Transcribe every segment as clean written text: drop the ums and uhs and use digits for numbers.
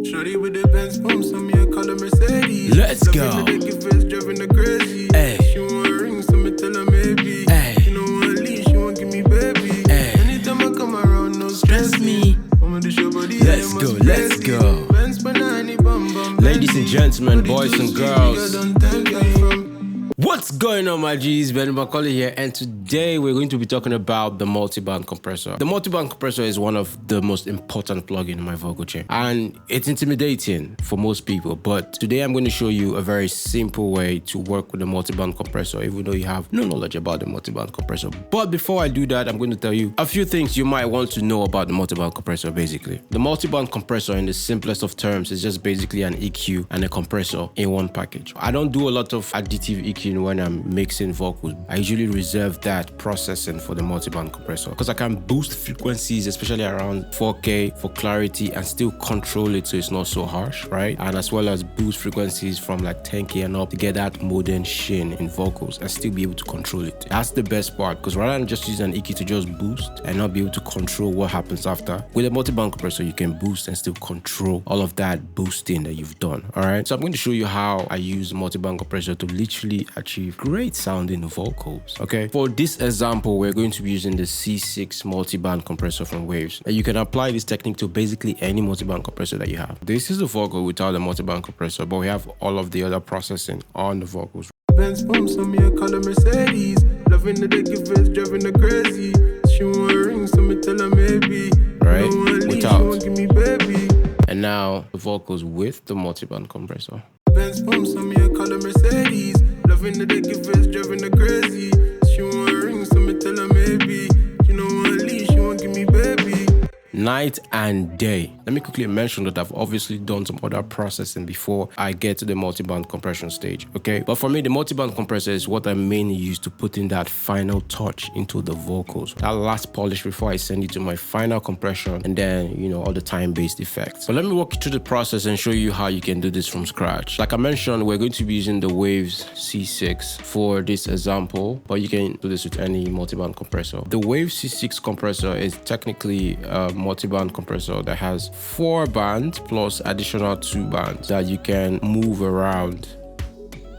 Shorty with the Benz boom, so me I call her Mercedes. Let's go. Driving her crazy. Hey. She want a ring, so me tell her maybe. Hey. She don't want leash, she want give me baby. Hey. Anytime I come around, no stress me. Let's go, let's go. Ladies and gentlemen, boys and girls, what's going on, my G's? Ben Macaulay here, and today we're going to be talking about the multiband compressor. The multiband compressor is one of the most important plugins in my vocal chain, and it's intimidating for most people, but today I'm going to show you a very simple way to work with the multiband compressor, even though you have no knowledge about the multiband compressor. But before I do that, I'm going to tell you a few things you might want to know about the multiband compressor. Basically, the multiband compressor, in the simplest of terms, is just basically an EQ and a compressor in one package. I don't do a lot of additive EQ when I'm mixing vocals. I usually reserve that processing for the multiband compressor because I can boost frequencies, especially around 4K for clarity, and still control it so it's not so harsh, right? And as well as boost frequencies from like 10K and up to get that modern sheen in vocals and still be able to control it. That's the best part, because rather than just using an EQ to just boost and not be able to control what happens after, with a multiband compressor you can boost and still control all of that boosting that you've done. All right, so I'm going to show you how I use the multiband compressor to literally achieve great sounding vocals. Okay, for this example we're going to be using the C6 multiband compressor from Waves, and you can apply this technique to basically any multiband compressor that you have. This is the vocal without the multiband compressor, but we have all of the other processing on the vocals. Benz boom, so me I call her Mercedes. Loving the dick if it's driving her crazy. She want a ring, so me tell her maybe. Right, without. She want give me baby. And now the vocals with the multiband compressor. Benz boom, so me I call her Mercedes. Loving the dick if it's driving her crazy. She want a ring, so me tell her maybe. She don't want a leash, she want give me baby. Night and day. Let me quickly mention that I've obviously done some other processing before I get to the multiband compression stage, okay? But for me, the multiband compressor is what I mainly use to put in that final touch into the vocals, that last polish before I send it to my final compression, and then, you know, all the time-based effects. So let me walk you through the process and show you how you can do this from scratch. Like I mentioned, we're going to be using the Waves C6 for this example, but you can do this with any multiband compressor. The Waves C6 compressor is technically multiband compressor that has 4 bands plus additional 2 bands that you can move around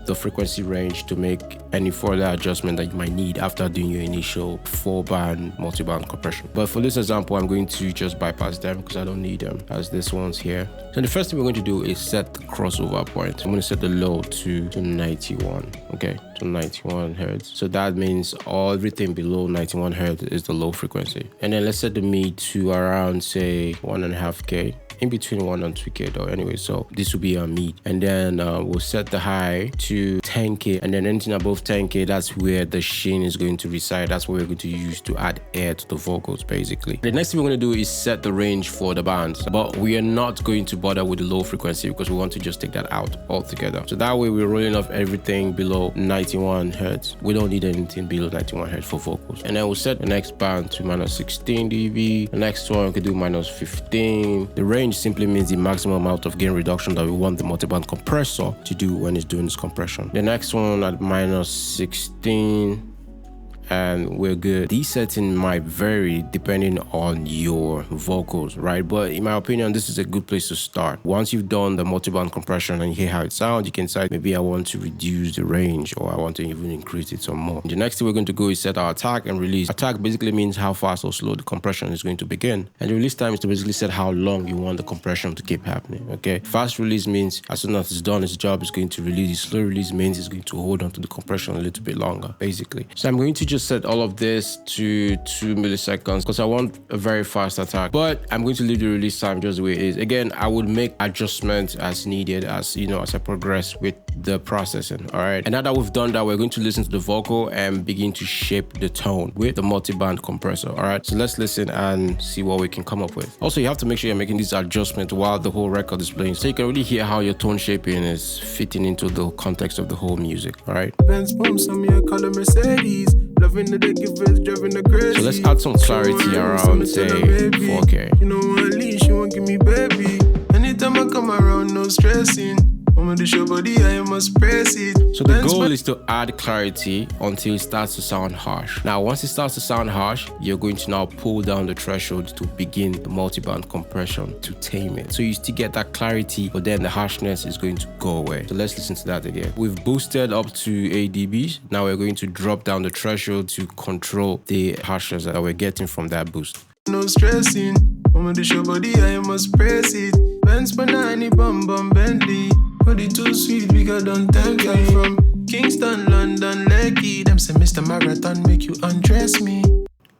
the frequency range to make any further adjustment that you might need after doing your initial 4-band multiband compression. But for this example, I'm going to just bypass them because I don't need them, as this one's here. So the first thing we're going to do is set the crossover point. I'm going to set the low to 91, okay, to 91 hertz. So that means everything below 91 hertz is the low frequency. And then let's set the mid to around, say, 1.5K. In between 1 and 2K though, anyway, so this will be our mid. And then we'll set the high to 10K, and then anything above 10K, that's where the sheen is going to reside. That's what we're going to use to add air to the vocals, basically. The next thing we're going to do is set the range for the bands, but we are not going to bother with the low frequency because we want to just take that out altogether. So that way we're rolling off everything below 91 hertz. We don't need anything below 91 hertz for vocals. And then we'll set the next band to minus 16 dB. The next one we could do minus 15. The range simply means the maximum amount of gain reduction that we want the multiband compressor to do when it's doing its compression. The next one at minus 16, and we're good. These settings might vary depending on your vocals, right? But in my opinion, this is a good place to start. Once you've done the multiband compression and you hear how it sounds, you can decide maybe I want to reduce the range or I want to even increase it some more. The next thing we're going to go is set our attack and release. Attack basically means how fast or slow the compression is going to begin, and the release time is to basically set how long you want the compression to keep happening, okay? Fast release means as soon as it's done its job, it's going to release. Slow release means it's going to hold on to the compression a little bit longer, basically. So I'm going to just set all of this to 2 milliseconds because I want a very fast attack, but I'm going to leave the release time just the way it is. Again, I would make adjustments as needed, as you know, as I progress with the processing. All right, and now that we've done that, we're going to listen to the vocal and begin to shape the tone with the multiband compressor. All right, so let's listen and see what we can come up with. Also, you have to make sure you're making these adjustments while the whole record is playing, so you can really hear how your tone shaping is fitting into the context of the whole music. All right, Benz boom, so me I call her Mercedes. Loving the dick if it's driving her crazy. So let's add some clarity around, say, 4K. You know what leash, she won't give me baby. Anytime I come around, no stressing. Woman, this your body, I must press it. So the goal is to add clarity until it starts to sound harsh. Now, once it starts to sound harsh, you're going to now pull down the threshold to begin the multiband compression to tame it. So you still get that clarity, but then the harshness is going to go away. So let's listen to that again. We've boosted up to 8 dBs. Now we're going to drop down the threshold to control the harshness that we're getting from that boost. No stressing, woman, this your body, I must press it. Benz Panani, bum bum Bentley. Body too sweet, bigger than 10 feet. From Kingston, London, Lekki. Them say Mr. Marathon make you undress me.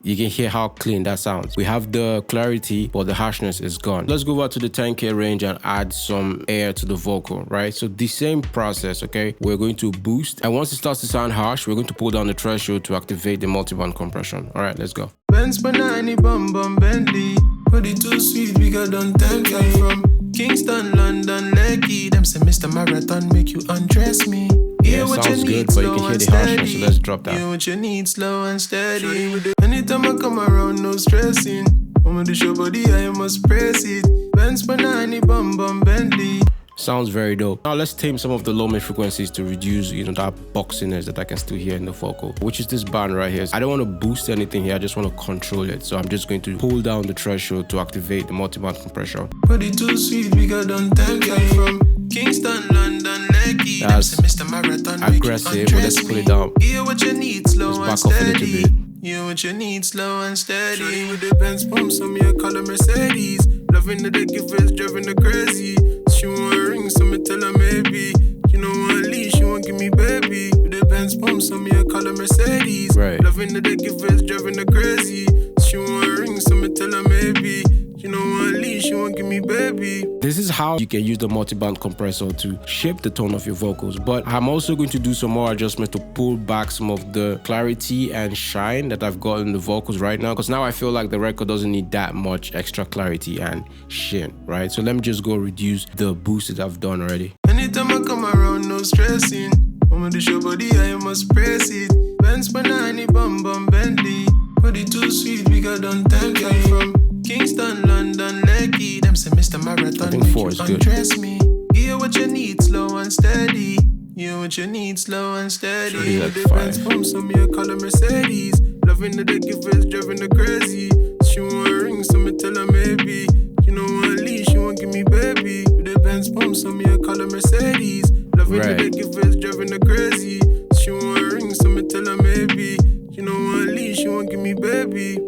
You can hear how clean that sounds. We have the clarity, but the harshness is gone. Let's go over to the 10K range and add some air to the vocal, right? So the same process, okay? We're going to boost, and once it starts to sound harsh, we're going to pull down the threshold to activate the multiband compression. All right, let's go. Benz Panani, bum bum Bentley. Body too sweet, bigger than 10 feet. From Kingston, London, Lekki. Them say Mr. Marathon make you undress me. Yeah, it sounds good, but you can hear the harshness, so let's drop that. Yeah, what you need, slow and steady. Anytime I come around, no stressing. Woman, this your body, I must press it. Benz Panani, bum bum Bentley. Sounds very dope. Now let's tame some of the low mid frequencies to reduce, that boxiness that I can still hear in the vocal, which is this band right here. I don't want to boost anything here, I just want to control it. So I'm just going to pull down the threshold to activate the multiband compression. Body too sweet, bigger than 10 feet. From Kingston, London, Lekki. That's Mr. Marathon aggressive, but let's pull it down. Yeah, what you need, slow and Let's back off a little steady. bit. Yeah, what you need, slow and steady. Shorty with the Benz pumps on me, I call her Mercedes. Loving the dick if it's driving her crazy. She want a ring, so me tell her maybe. She don't want to leave, she won't give me baby. With the Benz pumps on me, I call her Mercedes. Right. Loving the dick if it's driving her crazy. She want a ring, so me tell her maybe. She don't want to leave, she won't give me baby. This is how you can use the multiband compressor to shape the tone of your vocals. But I'm also going to do some more adjustments to pull back some of the clarity and shine that I've got in the vocals right now. Because now I feel like the record doesn't need that much extra clarity and shine, right? So let me just go reduce the boost that I've done already. Anytime I come around, no stressing. Woman, this your body, I must press it. Benz Panani, bum bum Bentley. Body too sweet, bigger than 10 feet. From Kingston, London, Lekki. Them say Mr. Marathon, I think 4 is good. Undress me. Yeah, what you need, slow and steady. Yeah, what you need, slow and steady. Should be like the Benz 5. pumps on me, I call her Mercedes. Loving the dick if it's driving her crazy. She want a ring, so me tell her maybe. She don't want to leave, she won't give me baby. With the Benz pumps on me, I call her Mercedes. Loving the dick if it's driving her crazy. She want a ring, so me tell her maybe. She don't want to leave, she won't give me baby.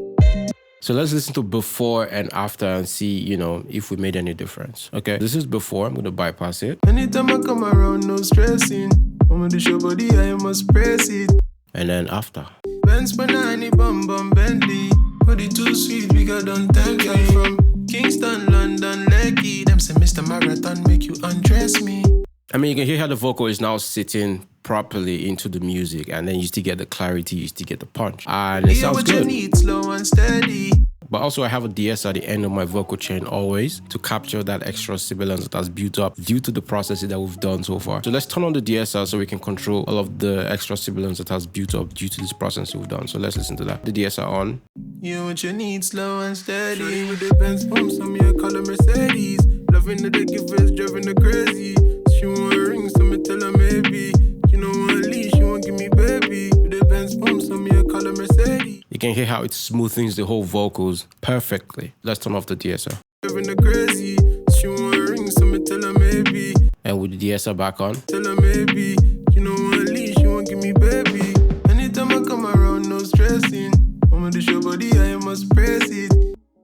So let's listen to before and after and see, if we made any difference. Okay, this is before. I'm going to bypass it. Anytime I come around, no stressing. Woman, this your body, I must press it. And then after. Benz Panani, bum bum Bentley. Body too sweet, bigger than 10 feet. From Kingston, London, Lekki. Them say Mr. Marathon make you undress me. I mean, you can hear how the vocal is now sitting properly into the music, and then you still get the clarity, you still get the punch, and it sounds good. You need, slow and steady. But also I have a DS at the end of my vocal chain always to capture that extra sibilance that has built up due to the processing that we've done so far. So let's turn on the DSR so we can control all of the extra sibilance that has built up due to this processing we've done. So let's listen to that. The DSR on. You what you need, slow and steady. Shorty with the Benz pumps on me, I call her Mercedes. Loving the dick if it's driving her crazy. She want a ring, so me tell her maybe. She don't want to leave, she won't give me baby. With the Benz pumps on me, I call her Mercedes. You can hear how it smoothens the whole vocals perfectly. Let's turn off the DSR. Driving her crazy. She want a ring, so me tell her maybe. And with the DSR back on. Tell her maybe. She don't want to leave, she won't give me baby. Anytime I come around, no stressing. Woman, this your body, I must press it.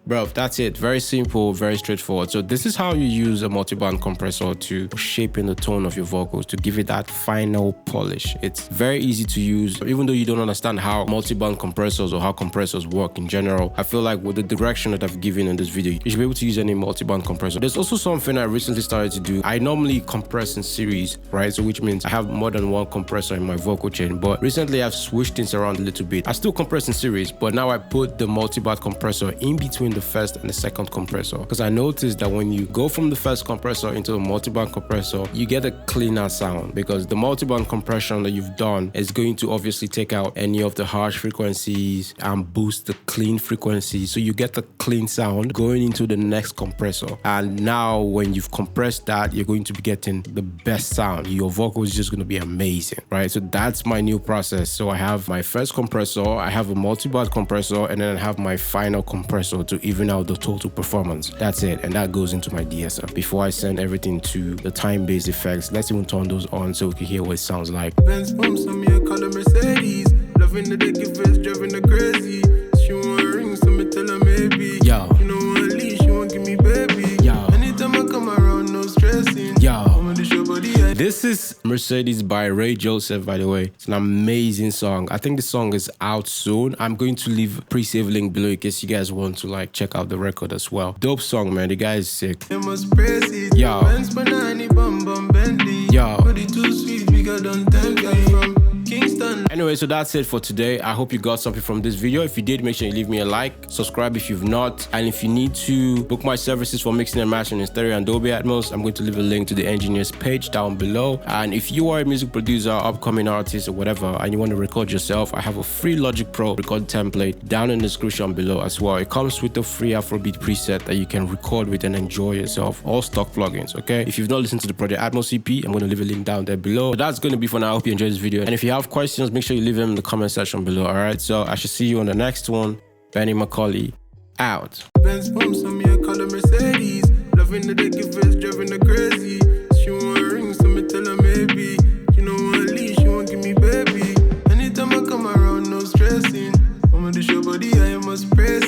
Bro, that's it. Very simple, very straightforward. So this is how you use a multiband compressor to shape in the tone of your vocals, to give it that final polish. It's very easy to use. Even though you don't understand how multiband compressors or how compressors work in general, I feel like with the direction that I've given in this video, you should be able to use any multiband compressor. There's also something I recently started to do. I normally compress in series, right? So which means I have more than one compressor in my vocal chain. But recently I've switched things around a little bit. I still compress in series, but now I put the multiband compressor in between the first and the second compressor, because I noticed that when you go from the first compressor into a multiband compressor, you get a cleaner sound, because the multiband compression that you've done is going to obviously take out any of the harsh frequencies and boost the clean frequencies, so you get the clean sound going into the next compressor. And now when you've compressed that, you're going to be getting the best sound. Your vocal is just going to be amazing, right? So that's my new process. So I have my first compressor, I have a multiband compressor, and then I have my final compressor to even out the total performance. That's it, and that goes into my DSR. Before I send everything to the time-based effects, let's even turn those on so we can hear what it sounds like. Benz pumps on me, I call her Mercedes. Loving the dick if it's driving her crazy. She want a ring, so me tell her maybe. Yo. You know what leash, she won't give me baby. Yo. Anytime I come around, no stressing. Yo. This is Mercedes by Ray Joseph, by the way. It's an amazing song. I think the song is out soon. I'm going to leave a pre-save link below in case you guys want to like check out the record as well. Dope song, man. The guy is sick. Yo. Anyway, so that's it for today. I hope you got something from this video. If you did, make sure you leave me a like, subscribe if you've not, and if you need to book my services for mixing and mastering in stereo and Dolby Atmos, I'm going to leave a link to the engineer's page down below. And if you are a music producer, upcoming artist, or whatever, and you want to record yourself, I have a free Logic Pro record template down in the description below as well. It comes with a free Afrobeat preset that you can record with and enjoy yourself. All stock plugins, okay? If you've not listened to the Project Atmos EP, I'm going to leave a link down there below. But that's going to be for now. I hope you enjoyed this video. And if you have questions, make sure you leave them in the comment section below. All right, so I should see you on the next one. Benny Macaulay out. Benz pumps on me, I call her Mercedes. Loving the dick if it's driving her crazy. She want a ring, so me tell her maybe. You know what leash, she won't give me baby. Anytime I come around, no stressing. I'm on the show body, I must praise.